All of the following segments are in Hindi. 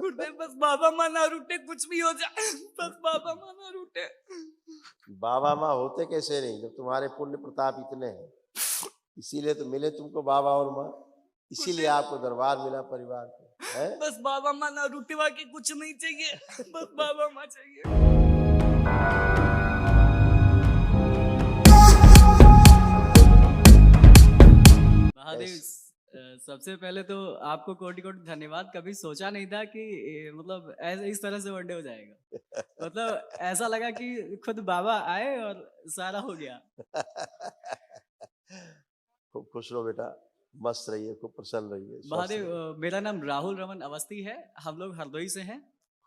गुरुदेव बस बाबा माँ ना रूठे, कुछ भी हो जाए, बस बाबा माँ ना रूठे। बाबा माँ होते कैसे नहीं जब तुम्हारे पुण्य प्रताप इतने हैं, इसीलिए तो मिले तुमको बाबा और माँ, इसीलिए गुरुदेव आपको दरबार मिला परिवार को, है? बस बाबा माँ ना रूठे, बाकी कुछ नहीं चाहिए, बस बाबा माँ चाहिए। महादेव कैसे? सबसे पहले तो आपको कोटि कोटि धन्यवाद। कभी सोचा नहीं था कि मतलब ऐसे इस तरह से बर्थडे हो जाएगा। मतलब ऐसा लगा कि खुद बाबा आए और सारा हो गया। खूब खुश रहो बेटा, मस्त रहिए, खूब प्रसन्न रहिए, स्वस्थ महादेव रहिए, मेरा नाम राहुल रमन अवस्थी है। हम लोग हरदोई से हैं।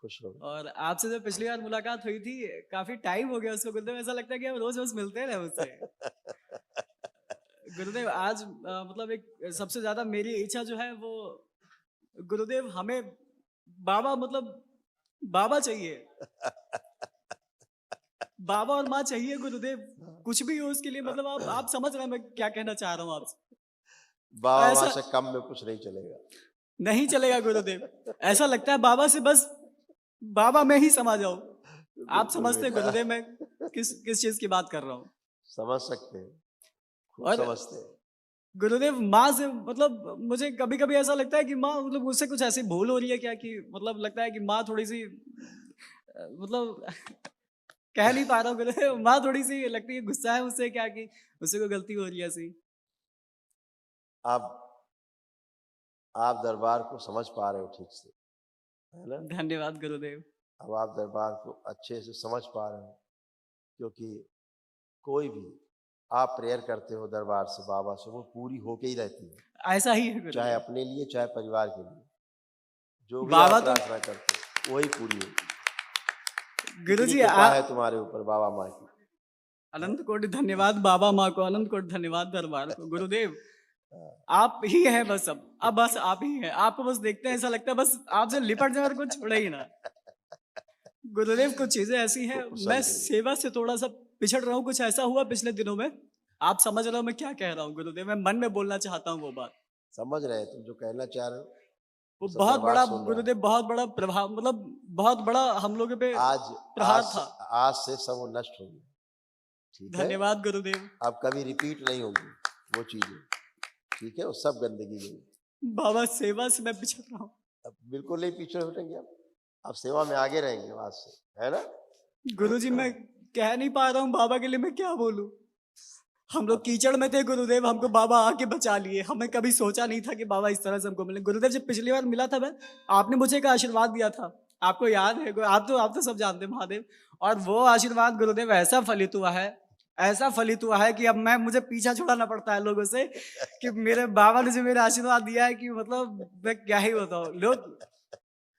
खुश रहो। और आपसे जो पिछली बार मुलाकात हुई थी, काफी टाइम हो गया उसको। गुरुदेव ऐसा लगता है कि आप रोज रोज मिलते रहे मुझसे। गुरुदेव आज मतलब एक सबसे ज्यादा मेरी इच्छा जो है वो, गुरुदेव हमें बाबा मतलब बाबा चाहिए, बाबा और माँ चाहिए गुरुदेव। कुछ भी हो उसके लिए, मतलब आप समझ रहे हैं मैं क्या कहना चाह रहा हूँ आपसे। बाबा माँ ऐसा से कम में कुछ नहीं चलेगा। नहीं चलेगा गुरुदेव। ऐसा लगता है बाबा से बस बाबा में ही समा जाओ। आप बिल्कुल समझते हैं बेटा, गुरुदेव मैं किस किस चीज की बात कर रहा हूँ। समझ सकते हैं, खूब और समझते हैं। गुरुदेव माँ से मतलब मुझे कभी कभी ऐसा लगता है कि माँ मतलब मुझसे कुछ ऐसी भूल हो रही है क्या, कि मतलब लगता है कि माँ थोड़ी सी मतलब कह नहीं पा रहा हूँ गुरुदेव। माँ थोड़ी सी लगती है गुस्सा है मुझसे क्या, कि मुझसे कोई गलती हो रही है ऐसी। आप आप दरबार को समझ पा रहे हो ठीक से, है ना? धन्यवाद गुरुदेव। अब आप दरबार को अच्छे से समझ पा रहे हो, क्योंकि कोई भी आप प्रेयर करते हो दरबार से बाबा से, वो पूरी होके ही रहती है, ऐसा ही है चाहे गुरुदेव। अपने लिए चाहे परिवार के लिए। जो भी आप बाबा तो प्रार्थना करते हो वही पूरी होती है। गुरु इतनी जी कृपा है तुम्हारे ऊपर बाबा माँ की, है? अनंत कोटि धन्यवाद बाबा माँ को, अनंत कोटि धन्यवाद दरबार को। गुरुदेव हाँ, आप ही हैं बस। अब बस आप ही हैं। आपको बस देखते हैं ऐसा लगता है बस आपसे लिपट जाए और कुछ छोड़े ही ना। गुरुदेव कुछ चीजें ऐसी हैं, खूब मैं प्रसन्न रहिए। सेवा से थोड़ा सा पिछड़ रहा हूँ। कुछ ऐसा हुआ पिछले दिनों में, आप समझ रहे हो मैं क्या कह रहा हूँ गुरुदेव। मैं मन में बोलना चाहता हूँ वो बात। समझ रहे हैं तुम जो कहना चाह रहे हो, वो वो सब बहुत दरबार बड़ा सुन रहा है। गुरुदेव, बहुत बड़ा प्रभाव, मतलब बहुत बड़ा हम लोगों पे आज प्रहार आज था। आज से सब वो नष्ट होगी, ठीक है? धन्यवाद गुरुदेव। अब कभी रिपीट नहीं होगी वो चीजें, ठीक है? वो सब गंदगी गई। बाबा सेवा से मैं पिछड़ रहा हूँ। अब बिल्कुल नहीं पीछे हटेंगे, अब सेवा में आगे रहेंगे आज से, है ना? गुरुजी मैं कह नहीं पा रहा हूँ बाबा के लिए मैं क्या बोलूं। हम लोग अब कीचड़ में थे गुरुदेव, हमको बाबा आके बचा लिए। हमें कभी सोचा नहीं था कि बाबा इस तरह से हमको मिले। गुरुदेव जब पिछली बार मिला था मैं, आपने मुझे एक आशीर्वाद दिया था, आपको याद है? आप तो सब जानते हैं महादेव। और वो आशीर्वाद गुरुदेव ऐसा फलित हुआ है, ऐसा फलित हुआ है कि अब मैं मुझे पीछा छुड़ाना पड़ता है लोगों से, कि मेरे बाबा ने जो मेरा आशीर्वाद दिया है कि मतलब मैं क्या ही बताऊं। लोग,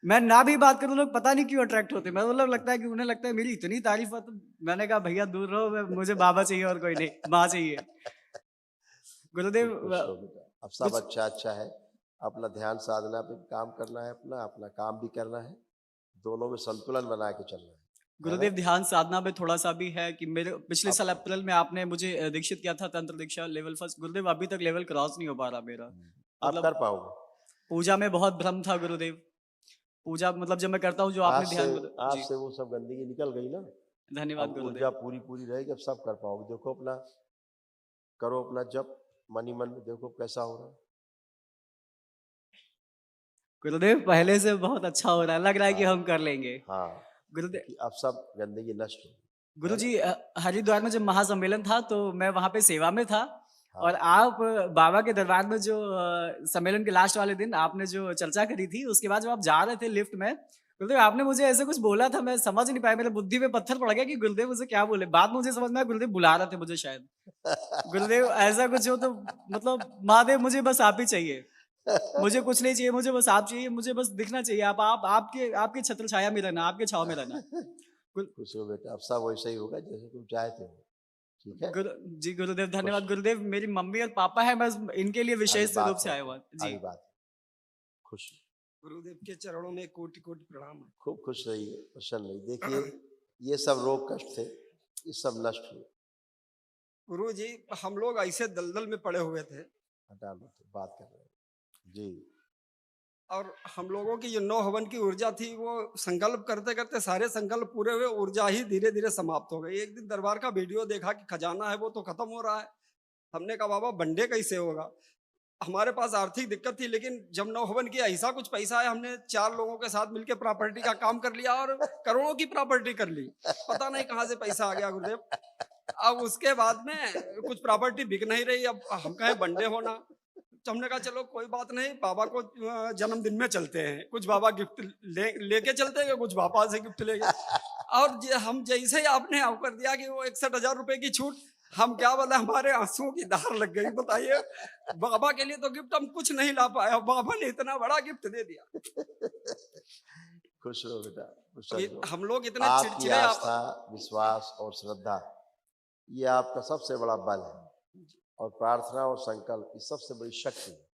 मैं ना भी बात करूं लोग पता नहीं क्यों अट्रैक्ट होते हैं। मैं मतलब लगता है कि उन्हें लगता है मेरी इतनी तारीफ हो, तो मैंने कहा भैया दूर रहो, मुझे बाबा चाहिए और कोई नहीं, माँ चाहिए। गुरुदेव खूब खुश रहो बेटा, अब सब कुछ अच्छा अच्छा है। अपना ध्यान साधना पे काम करना है, अपना अपना काम भी करना है, दोनों में संतुलन बना के चलना है ना? गुरुदेव ध्यान साधना में थोड़ा सा भी है कि मेरे पिछले अब साल अप्रैल में आपने मुझे दीक्षित किया था तंत्र दीक्षा लेवल फर्स्ट। गुरुदेव अभी तक लेवल क्रॉस नहीं हो पा रहा मेरा। आप मतलब कर पाओगे। पूजा में बहुत भ्रम था गुरुदेव। पूजा मतलब जब मैं करता हूँ जो आज आपने से ध्यान आज जी से वो सब गंदगी निकल गई ना, धन्यवाद अब गुरुदेव। ऊर्जा पूरी पूरी रहेगी, अब सब कर पाओगे। देखो अपना, करो अपना जप, मन ही मन में देखो कैसा हो रहा है। गुरुदेव पहले से बहुत अच्छा हो रहा है, लग रहा है कि हाँ हम कर लेंगे। हाँ, गुरुदेव क्योंकि अब सब गंदगी नष्ट होगी, है ना? गुरुजी हरिद्वार में जब महासम्मेलन था तो मैं वहाँ पे सेवा में था। हाँ और आप बाबा के दरबार में जो सम्मेलन के लास्ट वाले दिन आपने जो चर्चा करी थी, उसके बाद जब आप जा रहे थे लिफ्ट में, गुरुदेव आपने मुझे ऐसे कुछ बोला था, मैं समझ नहीं पाया। मेरे बुद्धि पे पत्थर पड़ गया कि गुरुदेव मुझे क्या बोले। बाद मुझे समझ में आया गुरुदेव बुला रहे थे मुझे शायद। गुरुदेव ऐसा कुछ हो तो मतलब महादेव मुझे बस आप ही चाहिए। मुझे कुछ नहीं चाहिए, मुझे बस आप चाहिए। मुझे बस दिखना चाहिए। आप आपके आपके छत्र छाया में रहना, आपके छाव में रहना। खुश हो बेटा, अब सब वैसा ही होगा जैसे तुम चाहते हो, ठीक है? गुरु जी गुरुदेव खुश, धन्यवाद। गुरुदेव मेरी मम्मी और पापा है, बस इनके लिए अभी विशेष रूप बात से आया करते हुआ हैं, जी। अभी बात, खुश, गुरुदेव के चरणों में कोटि कोटि प्रणाम है। खूब खुश रहिए, प्रसन्न रहिए। देखिए ये सब रोग कष्ट थे, ये सब नष्ट हुए। गुरु जी, हम लोग ऐसे दलदल में पड़े हुए थे। हटा लो, तो बात कर रहे हैं जी। और हम लोगों की जो 9 हवन की ऊर्जा थी वो संकल्प करते करते सारे संकल्प पूरे हुए, ऊर्जा ही धीरे धीरे समाप्त हो गई। एक दिन दरबार का वीडियो देखा कि खजाना है वो तो खत्म हो रहा है। हमने कहा बाबा बंडे कैसे होगा। हमारे पास आर्थिक दिक्कत थी, लेकिन जब 9 हवन किया ऐसा कुछ पैसा है, हमने 4 लोगों के साथ मिलकर प्रॉपर्टी का काम कर लिया और करोड़ों की प्रॉपर्टी कर ली। पता नहीं कहाँ से पैसा आ गया गुरुदेव। अब उसके बाद में कुछ प्रॉपर्टी बिक नहीं रही, अब हम कहें बंडे होना। तो हमने कहा चलो कोई बात नहीं, बाबा को जन्मदिन में चलते हैं, कुछ बाबा गिफ्ट लेके चलते हैं, कुछ बाबा से गिफ्ट लेके। और हम जैसे ही आपने कर दिया कि वो 61,000 रुपए की छूट, हम क्या बोले, हमारे आंसुओं की धार लग गई। बताइए, बाबा के लिए तो गिफ्ट हम कुछ नहीं ला पाए, बाबा ने इतना बड़ा गिफ्ट दे दिया। खुश रहो बेटा, खुश ये रहो। हम लोग इतने आपकी चिड़चिड़े आस्था, विश्वास और श्रद्धा ये आपका सबसे बड़ा बल है, और प्रार्थना और संकल्प ये सबसे बड़ी शक्ति है।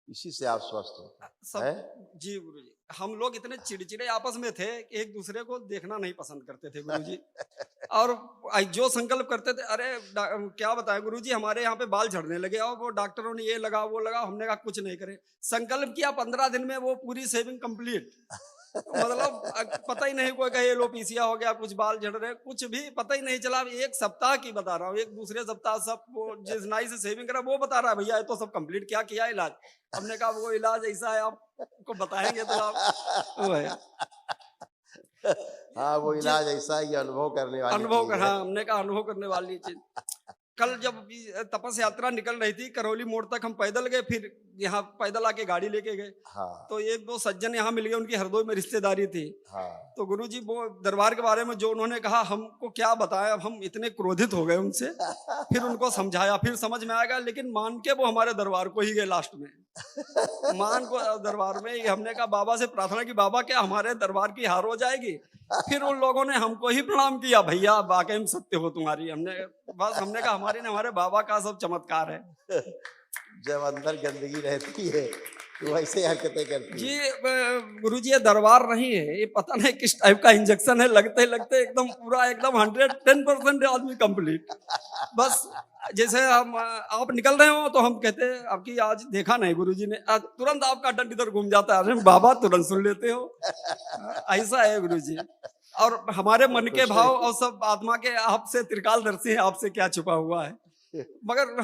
इसी से आप स्वस्थ होते सब। हैं। जी गुरुजी, हम लोग इतने चिड़चिड़े आपस में थे कि एक दूसरे को देखना नहीं पसंद करते थे गुरुजी। और जो संकल्प करते थे, अरे क्या बताएं गुरुजी, हमारे यहाँ पे बाल झड़ने लगे और वो डॉक्टरों ने ये लगा वो लगा, हमने कहा कुछ नहीं करे। संकल्प किया, 15 दिन में वो पूरी सेविंग कंप्लीट। मतलब पता ही नहीं, कोई कहे एलोपीसिया हो गया, कुछ बाल झड़ रहे, कुछ भी पता ही नहीं चला। एक सप्ताह की बता रहा हूँ, एक दूसरे सप्ताह सब वो जिस नाई से सेविंग करा वो बता रहा है भैया ये तो सब कंप्लीट किया इलाज। हमने कहा वो इलाज ऐसा है, आपको बताएंगे तो आप वो है। हाँ, वो इलाज ऐसा ही अनुभव करने वाली अनुभव चीज कर, है। हाँ हमने कहा अनुभव करने वाली चीज। कल जब तपस यात्रा निकल रही थी, करौली मोड़ तक हम पैदल गए, फिर यहाँ पैदल आके गाड़ी लेके गए। हाँ तो एक दो सज्जन यहाँ मिल गए, उनकी हरदोई में रिश्तेदारी थी। हाँ तो गुरुजी वो दरबार के बारे में जो उन्होंने कहा, हमको क्या बताया, हम इतने क्रोधित हो गए उनसे। फिर उनको समझाया, फिर समझ में आएगा, लेकिन मान के वो हमारे दरबार को ही गए लास्ट में। मान को दरबार में ही हमने कहा बाबा से प्रार्थना की, बाबा क्या हमारे दरबार की हार हो जाएगी। फिर उन लोगों ने हमको ही प्रणाम किया, भैया वाकई में सत्य हो तुम्हारी। हमने कहा हमारे न हमारे बाबा का सब चमत्कार है। जब अंदर गंदगी रहती है तो वैसे हरकतें करती जी है। गुरुजी ये दरबार नहीं है, ये पता नहीं किस टाइप का इंजेक्शन है, लगते लगते एकदम पूरा एकदम 110% आदमी कंप्लीट। बस जैसे हम आप निकल रहे हो तो हम कहते हैं आपकी आज देखा नहीं गुरुजी ने, तुरंत आपका डंड इधर घूम जाता है, अरे बाबा तुरंत सुन लेते हो। ऐसा है गुरुजी। और हमारे मन के भाव और सब आत्मा के आपसे त्रिकालदर्शी है, आपसे क्या छुपा हुआ है। मगर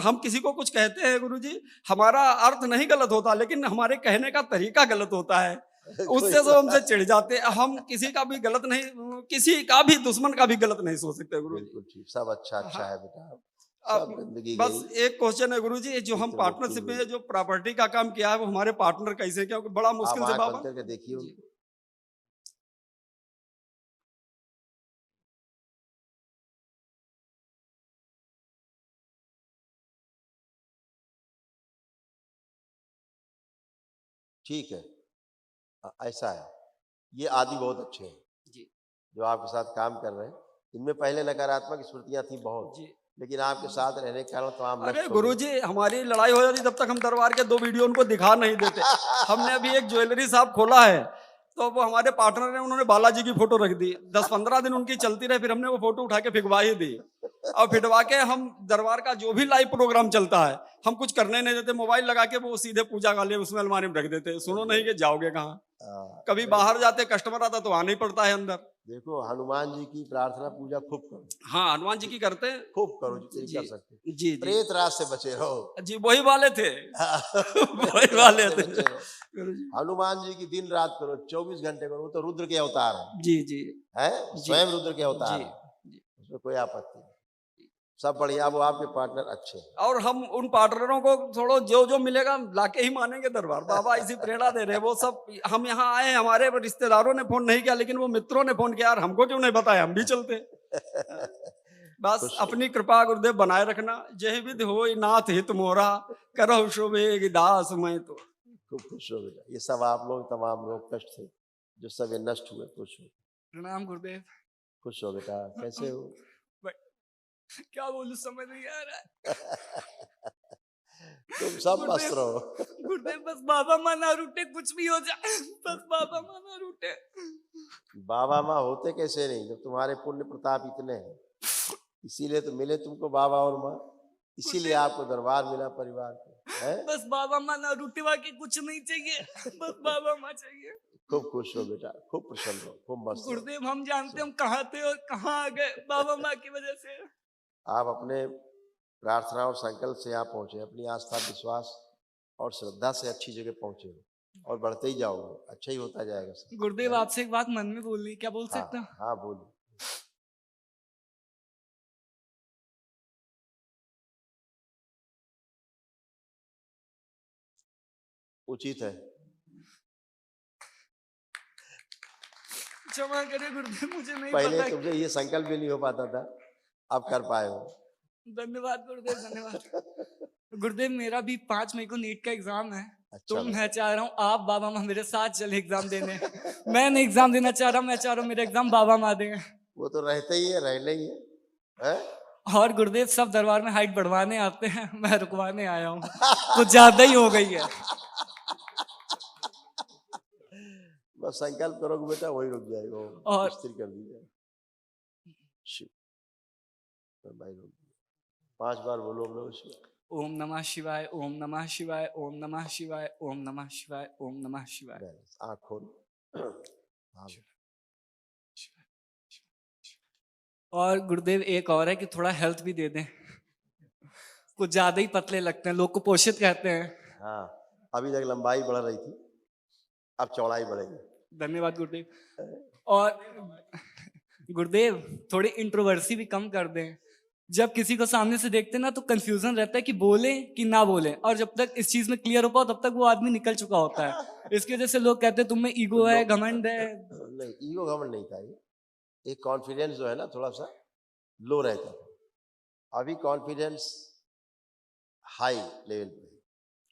हम किसी को कुछ कहते हैं गुरुजी, हमारा अर्थ नहीं गलत होता, लेकिन हमारे कहने का तरीका गलत होता है, उससे सब हमसे चिढ़ जाते हैं। हम किसी का भी गलत नहीं, किसी का भी दुश्मन का भी गलत नहीं सोच सकते गुरुजी। बिल्कुल ठीक, सब अच्छा अच्छा हाँ। है बेटा, अब सब गंदगी बस गई। एक क्वेश्चन है गुरुजी, जो हम चित्त पार्टनरशिप मुक्ति में हुई। जो प्रॉपर्टी का काम किया है वो हमारे पार्टनर कैसे, क्योंकि बड़ा आप मुश्किल से आंख बाबा। बंद करके देखिए जी। उनको। ठीक है, ऐसा है, ये आदि बहुत अच्छे हैं जी जो आपके साथ काम कर रहे हैं। इनमें पहले नकारात्मक स्मृतियां थी बहुत, जी। लेकिन आपके साथ रहने के कारण तमाम अरे नष्ट हो गुरुजी हमारी लड़ाई हो जाती तब तक हम दरबार के 2 वीडियो उनको दिखा नहीं देते। हमने अभी एक ज्वेलरी शॉप खोला है, तो वो हमारे पार्टनर ने, उन्होंने बालाजी की फोटो रख दी, 10-15 दिन उनकी चलती रही, फिर हमने वो फोटो उठा के फिकवा ही दी। और फिटवा के हम दरबार का जो भी लाइव प्रोग्राम चलता है हम कुछ करने नहीं देते, मोबाइल लगा के वो सीधे पूजा वाले उसमें अलमारी में रख देते, सुनो नहीं कि जाओगे कहाँ। कभी बाहर जाते कस्टमर आता तो आना ही पड़ता है अंदर। देखो, हनुमान जी की प्रार्थना पूजा खूब करो, हाँ हनुमान जी की करते हैं। खूब करो जितनी जी कर सकते। जी जी प्रेत राज से बचे रहो। जी, वही वाले थे। वही वाले से थे बचे रहो। हनुमान जी की दिन रात करो, 24 घंटे करो, वो तो रुद्र के अवतार है, जी जी स्वयं रुद्र के अवतार जी है, जी। उसमें कोई आपत्ति नहीं। सब बढ़िया, वो आपके पार्टनर अच्छे हैं। और हम उन पार्टनरों को थोड़ा जो जो मिलेगा लाके ही मानेंगे दरबार। बाबा इसी प्रेरणा दे रहे हैं। वो सब हम यहाँ आए, हमारे रिश्तेदारों ने फोन नहीं किया, लेकिन वो मित्रों ने फोन किया, यार हमको क्यों नहीं बताया, हम भी चलते। बस खुश अपनी कृपा गुरुदेव बनाए रखना। जय विधि हो नाथ हित मोरा, करहु शोभे दास मैं तो। खूब खुश हो बेटा। ये सब आप लोग, तमाम लोग कष्ट थे जो सब ये नष्ट हुए, खुश हो, प्रणाम गुरुदेव। खुश हो बेटा। कैसे हो? क्या बोलूं, समझ नहीं आ रहा है। तुम सब मस्त गुरुदेव, रहो। गुरुदेव बस बाबा माँ ना रूठे, कुछ भी हो जाए, बस बाबा माँ ना रूठे। बाबा माँ होते कैसे नहीं जब तुम्हारे पुण्य प्रताप इतने हैं, इसीलिए तो मिले तुमको बाबा और माँ। इसीलिए आपको दरबार मिला परिवार को, है? बस बाबा माँ ना रुतबा के कुछ नहीं चाहिए, बस बाबा माँ चाहिए। खूब खुश हो बेटा, खूब प्रसन्न हो, खूब मस्त हो। गुरुदेव हम जानते हम कहाँ थे और कहाँ आ गए बाबा माँ की वजह से। आप अपने प्रार्थना और संकल्प से यहाँ पहुंचे, अपनी आस्था, विश्वास और श्रद्धा से अच्छी जगह पहुंचे हो और बढ़ते ही जाओगे, अच्छा ही होता जाएगा सब, गुरुदेव है? आपसे एक बात मन में बोलनी, क्या बोल सकता हूँ? हाँ हाँ, बोलिए। उचित है। क्षमा करें गुरुदेव, मुझे नहीं पहले पता। तुमसे ये संकल्प भी नहीं हो पाता था, अब कर पाए हो। धन्यवाद गुरुदेव, धन्यवाद। गुरुदेव मेरा भी 5 मई को नीट का एग्जाम है, अच्छा तो लगा। मैं चाह रहा हूँ आप बाबा माँ मेरे साथ चले एग्जाम देने। मैं नहीं एग्जाम देना चाह रहा, मैं चाह रहा हूँ मेरा एग्जाम बाबा माँ दें। वो तो रहते ही है, रहने ही है? और गुरुदेव सब दरबार में हाइट बढ़वाने आते हैं, मैं रुकवाने आया हूँ, कुछ ज्यादा ही हो गई है। बस संकल्प करोगे बेटा, वही रुक जाएगा, वो और- स्थिर कर दीजिए। शिव भाई रुक जाइए। 5 बार बोलो हम लोग शिव। ओम नमः शिवाय, ओम नमः शिवाय, ओम नमः शिवाय, ओम नमः शिवाय, ओम नमः शिवाय। बस, आँख खोल। हाँ, और गुरुदेव एक और है कि थोड़ा हेल्थ भी दे दें, कुछ ज्यादा ही पतले लगते हैं, लोग कुपोषित कहते हैं। हाँ, अभी तक लंबाई बढ़ रही थी, अब चौड़ाई बढ़ेगी। धन्यवाद गुरुदेव। और गुरुदेव थोड़ी इंट्रोवर्सी भी कम कर दें, जब किसी को सामने से देखते ना तो कंफ्यूजन रहता है कि बोले कि ना बोले, और जब तक इस चीज में क्लियर हो पाओ तब तक वो आदमी निकल चुका होता है। इसकी वजह से लोग कहते हैं तुम में ईगो है, घमंड है। नहीं, ईगो घमंड नहीं था ये, एक कॉन्फिडेंस जो है ना थोड़ा सा लो रहता था, अभी कॉन्फिडेंस हाई लेवल पे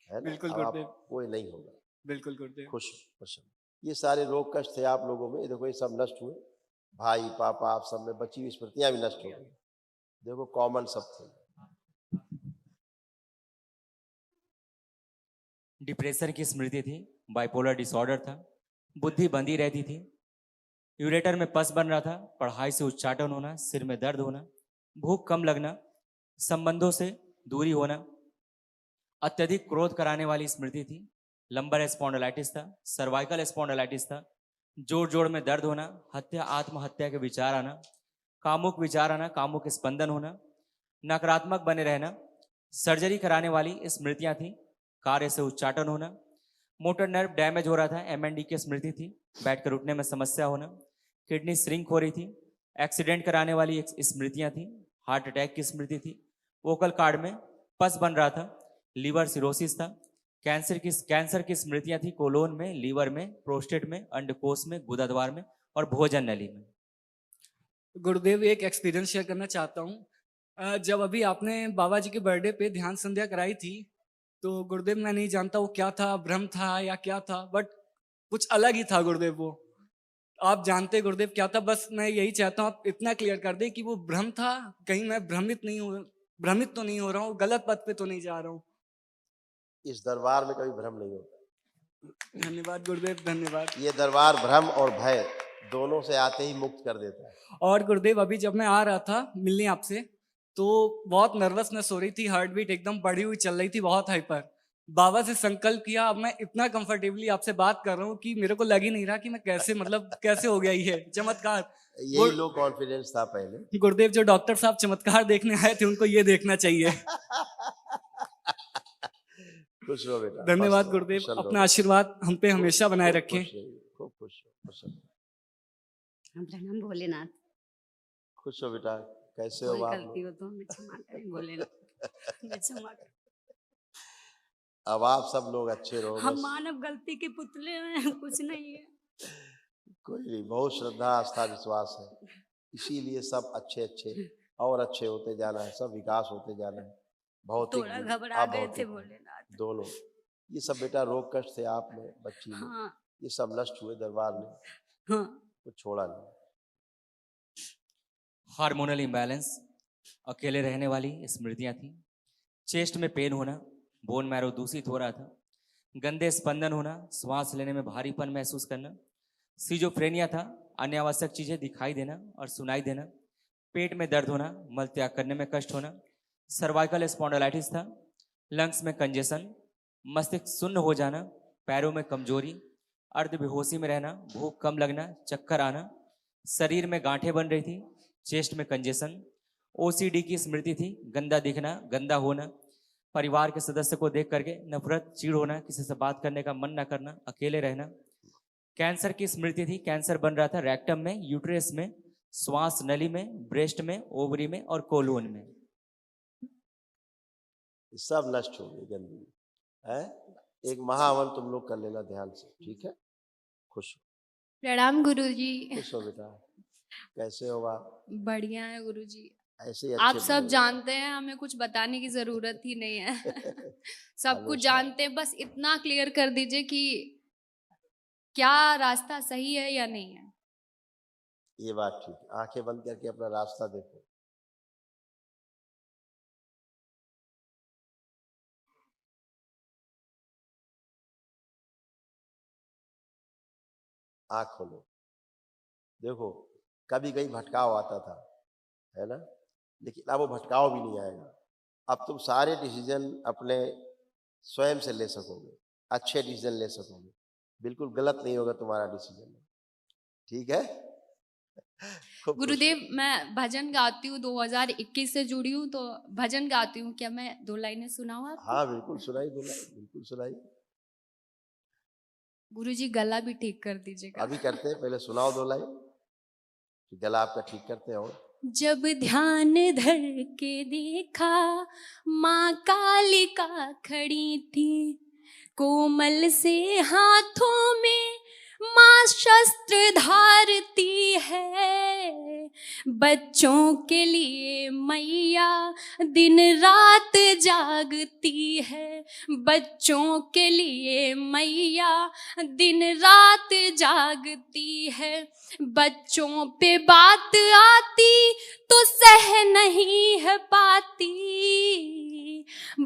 है ना। बिल्कुल अब आप गुरुदेव। वो नहीं होगा। बिल्कुल गुरुदेव। खुश प्रसन्न। ये सारे रोग कष्ट थे आप लोगों में, ये देखो ये सब नष्ट हुए, भाई पापा आप सब में बची हुई स्मृतियां भी नष्ट हो गई, देखो कॉमन सब थे। डिप्रेशन की स्मृति थी, बाइपोलर डिसऑर्डर था, बुद्धि बंधी रहती थी, यूरेटर में पस बन रहा था, पढ़ाई से उच्चाटन होना, सिर में दर्द होना, भूख कम लगना, संबंधों से दूरी होना, अत्यधिक क्रोध कराने वाली स्मृति थी, लंबर स्पॉन्डिलाइटिस था, सर्वाइकल स्पॉन्डिलाइटिस था, जोड़ जोड़ में दर्द होना, हत्या आत्महत्या के विचार आना, कामुक विचार आना, कामुक स्पंदन होना, नकारात्मक बने रहना, सर्जरी कराने वाली स्मृतियां थी, कार्य से उच्चाटन होना, मोटर नर्व डैमेज हो रहा था, एमएनडी की स्मृति थी, बैठकर उठने में समस्या होना, किडनी श्रिंक हो रही थी, एक्सीडेंट कराने वाली स्मृतियां थी, हार्ट अटैक की स्मृति थी, वोकल कार्ड में पस बन रहा था, लीवर सिरोसिस था, कैंसर की स्मृतियां थी, कोलोन में, लीवर में, प्रोस्टेट में, अंडकोश में, गुदा द्वार में और भोजन नली में। गुरुदेव एक एक्सपीरियंस शेयर करना चाहता हूँ। जब अभी आपने बाबा जी के बर्थडे पे ध्यान संध्या कराई थी, तो गुरुदेव मैं नहीं जानता वो क्या था, भ्रम था या क्या था, बट कुछ अलग ही था गुरुदेव। वो आप जानते गुरुदेव क्या था, बस मैं यही चाहता हूँ आप इतना क्लियर कर दे कि वो भ्रम था, कहीं मैं भ्रमित तो नहीं हो रहा हूँ, गलत पथ पे तो नहीं जा रहा हूँ। इस दरबार में कभी भ्रम नहीं होता। धन्यवाद गुरुदेव, धन्यवाद। ये दरबार भ्रम और भय दोनों से आते ही मुक्त कर देता है। और गुरुदेव अभी जब मैं आ रहा था मिलने आपसे, तो बहुत नर्वसनेस हो रही थी, हार्ट बीट एकदम बढ़ी हुई चल रही थी, बहुत हाइपर। बाबा से संकल्प किया, अब मैं इतना कंफर्टेबली आपसे बात कर रहा हूँ कि मेरे को लग ही नहीं रहा कि मैं कैसे, मतलब कैसे हो गया ये चमत्कार। यही लो कॉन्फिडेंस था पहले। गुरुदेव जो डॉक्टर साहब चमत्कार देखने आए थे उनको ये देखना चाहिए। खुश रहो बेटा। धन्यवाद मस्त रहो, गुरुदेव, प्रसन्न रहो। अपना आशीर्वाद हम पे हमेशा बनाए खूब रखें। खुश रहिए, खूब खुश हो, प्रसन्न। हम प्रणाम भोलेनाथ। खुश हो बेटा, कैसे हो कोई आप गलती लोग? हो तो हमें क्षमा करें भोलेनाथ, हमें क्षमा करें। अब आप सब लोग अच्छे रहो हम बस। मानव गलती के पुतले हैं, कुछ नहीं है। कोई नहीं, बहुत श्रद्धा आस्था विश्वास है, इसीलिए सब अच्छे अच्छे और अच्छे होते जाना है, सब विकास होते जाना है। भौतिक थोड़ा भी, घबरा गए थे अभौतिक भी, भोलेनाथ। दोनों। ये सब बेटा रोग कष्ट थे आप में, बच्ची में, हाँ ये सब नष्ट हुए दरबार में, हाँ। कुछ छोड़ा नहीं। हार्मोनल इम्बैलेंस, अकेले रहने वाली स्मृतियां थी, चेस्ट में पेन होना, बोन मैरो दूषित हो रहा था, गंदे स्पंदन होना, श्वास लेने में भारीपन महसूस करना, सिजोफ्रेनिया था, अनावश्यक चीजें दिखाई देना और सुनाई देना, पेट में दर्द होना, मल त्याग करने में कष्ट होना, सर्वाइकल स्पॉन्डिलाइटिस था, लंग्स में कंजेशन, मस्तिष्क शून्य हो जाना, पैरों में कमजोरी, अर्ध बेहोशी में रहना, भूख कम लगना, चक्कर आना, शरीर में गांठें बन रही थी, चेस्ट में कंजेशन, ओसीडी की स्मृति थी, गंदा दिखना, गंदा होना, परिवार के सदस्य को देख करके नफरत, चिढ़ होना, किसी से बात करने का मन न करना, अकेले रहना। कैंसर की स्मृति थी, कैंसर बन रहा था रेक्टम में, यूट्रस में, श्वास नली में, ब्रेस्ट में, ओवरी में और कोलोन में। ये सब नष्ट हो गई गंदगी है। एक महावन तुम लोग कर लेना ध्यान से, ठीक है? खुश प्रणाम गुरुजी। खुश हो बेटा। कैसे हो आप? बढ़िया है गुरुजी। ऐसे ही आप अच्छे सब बने। जानते हैं, हमें कुछ बताने की जरूरत ही नहीं है। सब कुछ हमेशा। जानते हैं, बस इतना क्लियर कर दीजिए कि क्या रास्ता सही है या नहीं है। ये बात ठीक है। आंखें बंद करके अपना रास्ता देखो। आंख खोलो। देखो, कभी कहीं भटकाव आता था, है ना? लेकिन अब वो भटकाव भी नहीं आएगा। अब तुम सारे डिसीजन अपने स्वयं से ले सकोगे, अच्छे डिसीजन ले सकोगे, बिल्कुल गलत नहीं होगा तुम्हारा डिसीजन, ठीक है? खूब खुश गुरुदेव, मैं भजन गाती हूँ, 2021 से जुड़ी हूँ, तो भजन गाती हूँ। क्या मैं 2 लाइनें सुनाऊँ आपको? हाँ बिल्कुल सुनाई, बिल्कुल सुनाई। गुरुजी गला भी ठीक कर दीजिएगा। अभी करते हैं, पहले सुनाओ 2 लाइन, गला आपका ठीक करते हैं। और जब ध्यान धर के देखा, माँ कालिका खड़ी थी, कोमल से हाथों में माँ शस्त्र धारती है। बच्चों के लिए मैया दिन रात जागती है। बच्चों के लिए मैया दिन रात जागती है। बच्चों पे बात आती तो सह नहीं है पाती।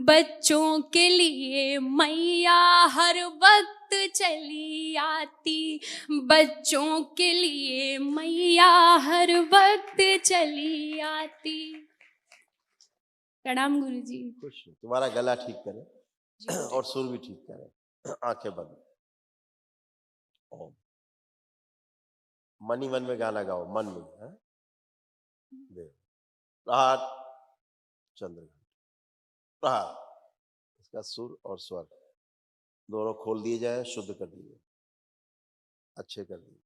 बच्चों के लिए मैया हर वक्त चली आती। बच्चों के लिए मैया हर वक्त चली आती। प्रणाम गुरुजी। खुश हो, तुम्हारा गला ठीक करें और सुर भी ठीक करें। आंखें बंद। ओम। मन ही मन में गाना गाओ, मन में, है? देव प्रहार चंद्रघंट प्रहार, इसका सुर और स्वर दोनों खोल दिए जाए, शुद्ध कर दिए, अच्छे कर दिए।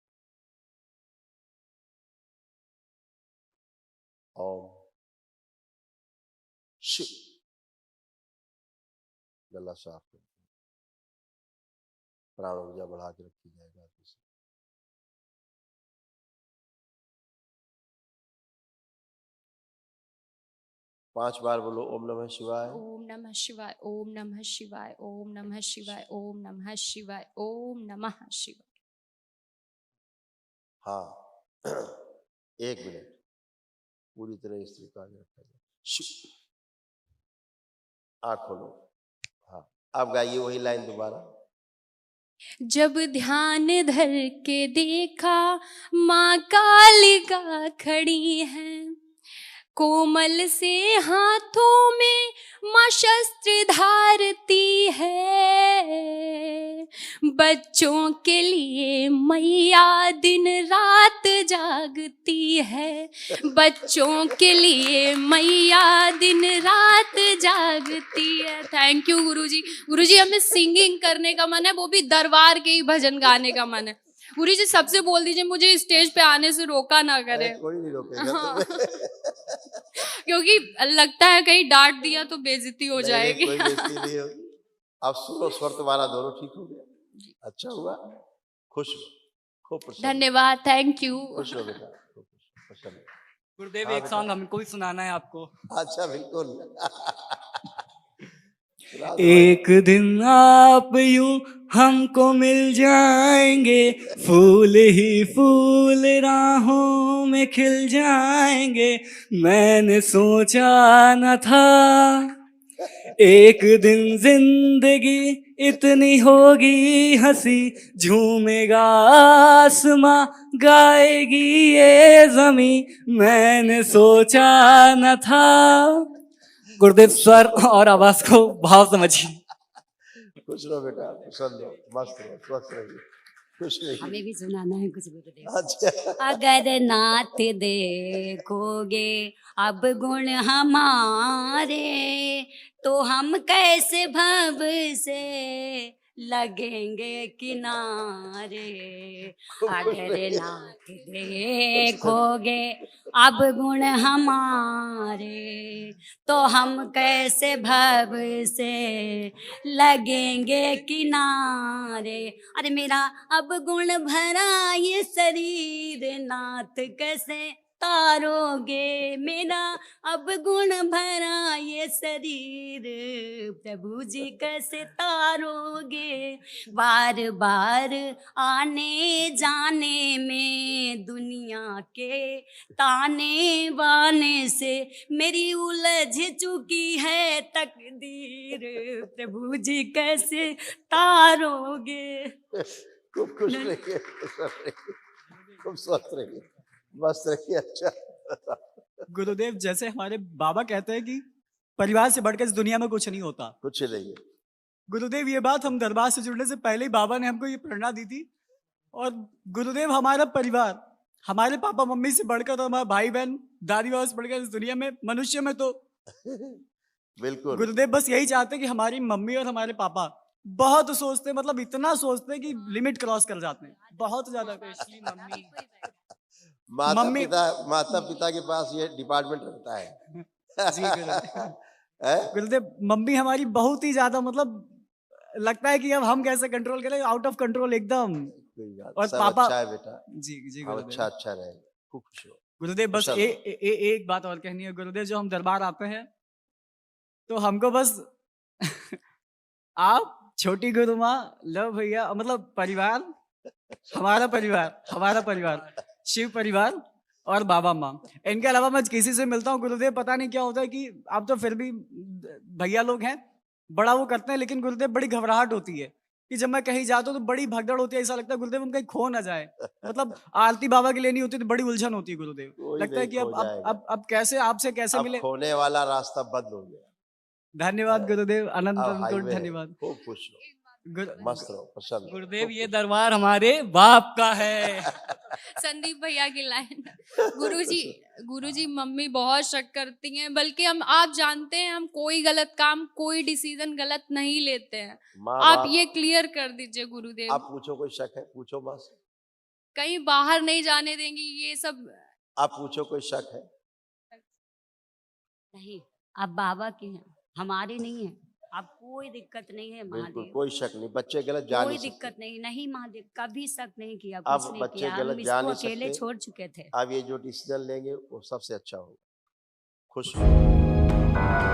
ओम शिव। गला साफ कर दिया, प्राण ऊर्जा बढ़ा के रखी जाएगा। 5 बार बोलो ओम नमः शिवाय। ओम नमः शिवाय, ओम नमः शिवाय, ओम नमः शिवाय, ओम नमः शिवाय, ओम नमः शिवाय। हाँ 1 मिनट पूरी तरह स्थिर का रखा जाए। आँख खोलो। हाँ, अब गाइए वही लाइन दोबारा। जब ध्यान धर के देखा, माँ कालिका खड़ी है, कोमल से हाथों में माँ शस्त्र धारती है। बच्चों के लिए मैया दिन रात जागती है। बच्चों के लिए मैया दिन रात जागती है। थैंक यू गुरुजी। गुरुजी, हमें सिंगिंग करने का मन है, वो भी दरबार के ही भजन गाने का मन है। गुरुजी सबसे बोल दीजिए मुझे स्टेज पे आने से रोका ना करे। कोई नहीं रोकेगा हाँ। तुम्हें। क्योंकि लगता है कहीं डांट दिया तो बेइज्जती हो जाएगी। कोई बेइज्जती नहीं होगी। अब सुनो, स्वर तुम्हारा दोनों ठीक हो गया, अच्छा हुआ। खुश हो, खूब प्रसन्न। धन्यवाद, थैंक यू। खुश हो बेटा, खूब प्रसन्न। गुरुदेव हाँ एक बेटा। सॉन्ग हमको भी सुनाना है आपको। अच्छा बिल्कुल। एक दिन आप यूं हमको मिल जाएंगे, फूल ही फूल राहों में खिल जाएंगे। मैंने सोचा न था एक दिन जिंदगी इतनी होगी हंसी, झूमेगा आसमां गाएगी ये जमी। मैंने सोचा न था गुरुदेव स्वर और आवाज को भाव समझिए। खुश रहो बेटा, प्रसन्न रहो, मस्त रहो, स्वस्थ रहिए, खुश रहिए। हमें भी सुनाना है कुछ गुरुदेव। अच्छा, अगर नाथ देखोगे अब गुण हमारे, तो हम कैसे भव से लगेंगे किनारे। अगर नाथ देखोगे अब गुण हमारे, तो हम कैसे भव से लगेंगे किनारे। अरे मेरा अब गुण भरा ये शरीर नाथ कैसे तारोगे। मेरा अब गुण भरा ये शरीर प्रभु जी कैसे तारोगे। बार बार आने जाने में दुनिया के ताने बाने से मेरी उलझ चुकी है तकदीर। प्रभु जी कैसे तारोगे। खूब खुश रहिए, प्रसन्न रहिए, खूब स्वस्थ रहिए, मस्त रहिए। अच्छा, गुरुदेव जैसे हमारे बाबा कहते हैं कि परिवार से बढ़कर इस दुनिया में कुछ नहीं होता। कुछ नहीं। गुरुदेव ये बात हम दरबार से जुड़ने से पहले ही बाबा ने हमको ये प्रेरणा दी थी। और गुरुदेव हमारा परिवार, हमारे पापा मम्मी से बढ़कर, और हमारे भाई बहन दादी बाबा से बढ़कर इस दुनिया में मनुष्य में तो बिल्कुल। गुरुदेव बस यही चाहते कि हमारी मम्मी और हमारे पापा बहुत सोचते, मतलब इतना सोचते कि लिमिट क्रॉस कर जाते हैं बहुत ज्यादा। मम्मी माता पिता के पास ये डिपार्टमेंट रहता है। जी गुरुदेव। हैं? गुरुदेव मम्मी हमारी बहुत ही ज्यादा, मतलब लगता है कि अब हम कैसे कंट्रोल करें, आउट ऑफ कंट्रोल एकदम। कोई बात, और सब पापा अच्छा है बेटा, जी जी अब गुरुदेव। अच्छा रहेगा, खूब खुश हो। गुरुदेव बस कुशल। एक बात और कहनी है गुरुदेव। जो हम दरबार आते हैं तो हमको बस आप, छोटी गुरु माँ, लव भैया, मतलब परिवार, हमारा परिवार, शिव परिवार और बाबा माँ, इनके अलावा मैं किसी से मिलता हूँ गुरुदेव, पता नहीं क्या होता है कि आप तो फिर भी भैया लोग हैं, बड़ा वो करते हैं, लेकिन गुरुदेव बड़ी घबराहट होती है कि जब मैं कहीं जाता हूँ तो बड़ी भगदड़ होती है। ऐसा लगता है गुरुदेव हम कहीं खो ना जाए। मतलब आरती बाबा की लेनी होती है तो बड़ी उलझन होती है गुरुदेव। कोई लगता है नहीं कि खो जाएगा। अब कैसे आपसे कैसे अब मिले। खोने वाला रास्ता बंद हो गया, धन्यवाद गुरुदेव, अनंत अब अनंत हाईवे है। धन्यवाद। खूब खुश रहो, मस्त रहो, प्रसन्न रहो, गुरुदेव खूब ये खुश दरबार हमारे बाप का है। संदीप भैया की लाइन। गुरुजी मम्मी बहुत शक करती हैं, बल्कि आप जानते हैं हम कोई गलत काम, कोई डिसीजन गलत नहीं लेते हैं। माँ आप बाप। ये क्लियर कर दीजिए गुरुदेव। आप पूछो, कोई शक है पूछो बस। कहीं बाहर नहीं जाने देंगी ये सब। आप पूछो, कोई शक है? नहीं, आप बाबा के हैं, हमारे नहीं है। आप कोई दिक्कत नहीं है बिल्कुल महादेव, कोई शक नहीं, बच्चे गलत जा कोई नहीं दिक्कत सकते। नहीं। नहीं महादेव, कभी शक नहीं किया, अब कुछ नहीं बच्चे किया। गलत हम जा इसको नहीं अकेले सकते। छोड़ चुके थे। अब ये जो डिसीजन लेंगे वो सबसे अच्छा होगा। खुश रहो।